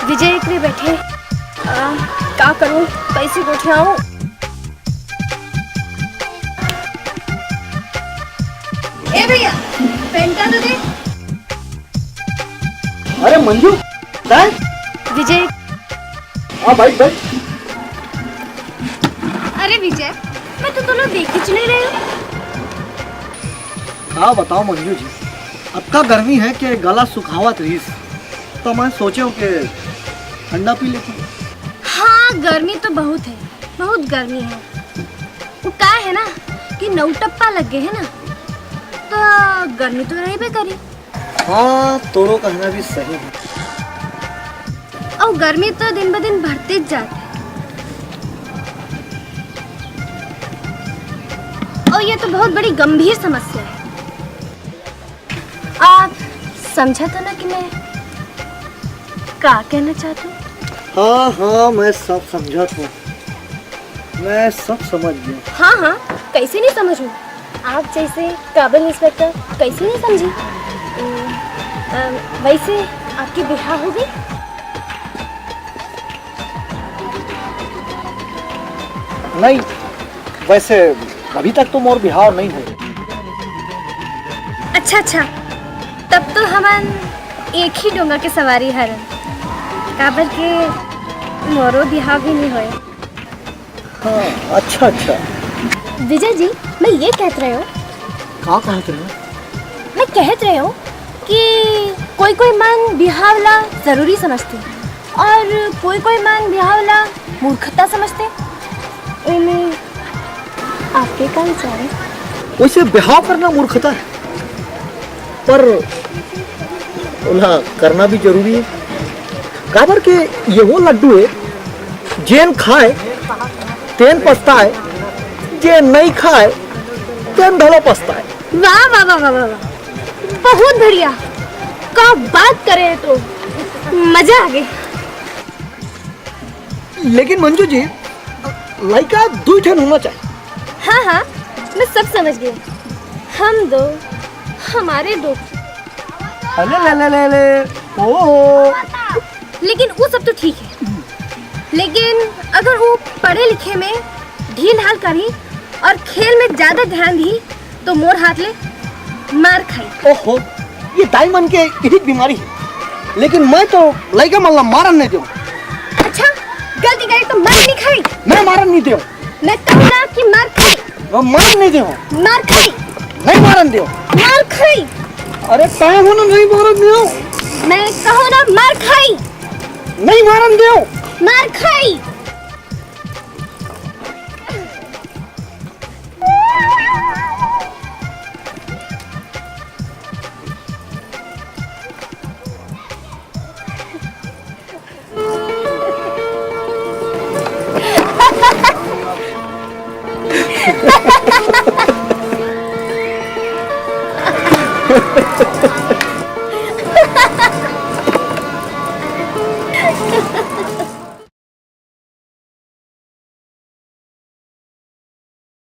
विजय एक लिए बैठे। क्या करूं, कैसे उठाऊं? ए भैया पेंटा तो दे। अरे मंजू विजय। हाँ भाई भाई। अरे विजय, मैं तो तुम्हें देख ही नहीं रही हूँ। हाँ बताओ मंजू जी, अब का गर्मी है कि गला सुखावत रही, तो मैं सोचे कि ठंडा पी लेता हूँ। हाँ गर्मी तो बहुत है, बहुत गर्मी है। वो क्या है ना कि नौटप्पा लग गए है ना, तो गर्मी तो रही भी करी। हाँ तोरो कहना भी सही है। और गर्मी तो दिन ब दिन बढ़ते जाते है। और ये तो बहुत बड़ी गंभीर समस्या है। आप समझा तो ना कि मैं क्या कहना चाहती हूँ? हाँ हाँ मैं सब समझा हूँ, मैं सब समझ गया। हाँ हाँ, कैसे नहीं समझूं? आप जैसे काबिल इंस्पेक्टर कैसे नहीं समझी? वैसे आपकी बिहा हो गई? नहीं, वैसे अभी तक तो मोर बिहार नहीं हुई। अच्छा अच्छा, तब तो हमन एक ही डोंगा के सवारी हरन। काबर के मोरो बिहा भी नहीं होए। हाँ अच्छा अच्छा। विजय जी, मैं ये कहते रहे हूँ। कहाँ कहते रहे? मैं कहते रहे हूँ कि कोई कोई मन बिहावला जरूरी समझते और कोई कोई मन बिहावला मूर्खता समझते। इनमें आपके क्या विचार है? वैसे बिहाव करना मूर्खता है, पर उन्हें करना भी जरूरी है। काबर के ये वो लड्डू है जेन खाए तेन पछताए, जे नहीं खाए तेन भला पछताए। वाह वाह वाह वाह वाह, बहुत बढ़िया। क्या बात करे, तो मजा आ गई। लेकिन मंजू जी, लड़का दो ठन होना चाहिए। हाँ हाँ, मैं सब समझ गई। हम दो, हमारे दो। अले ले ले ले ले ओ। लेकिन वो सब तो ठीक है, लेकिन अगर वो पढ़े लिखे में ढील हाल करी और खेल में ज्यादा ध्यान दी तो मोर हाथ ले मार खाई। ओहो, ये दाई मन के यही बीमारी है। लेकिन मैं तो लड़का मल्ला मारन नहीं दूँ। अच्छा, गलती करी तो मार नहीं खाई। मैं मारन नहीं दूँ। मैं कहूँ ना कि मार खाई। मैं मारन नहीं दूँ। मार खाई। नहीं मारन दूँ। मार खाई। अरे काय हो ना, नहीं मारन दूँ। मैं कहूँ ना मार खाई। नहीं मारन दूँ। मार खाई। Ha ha ha ha!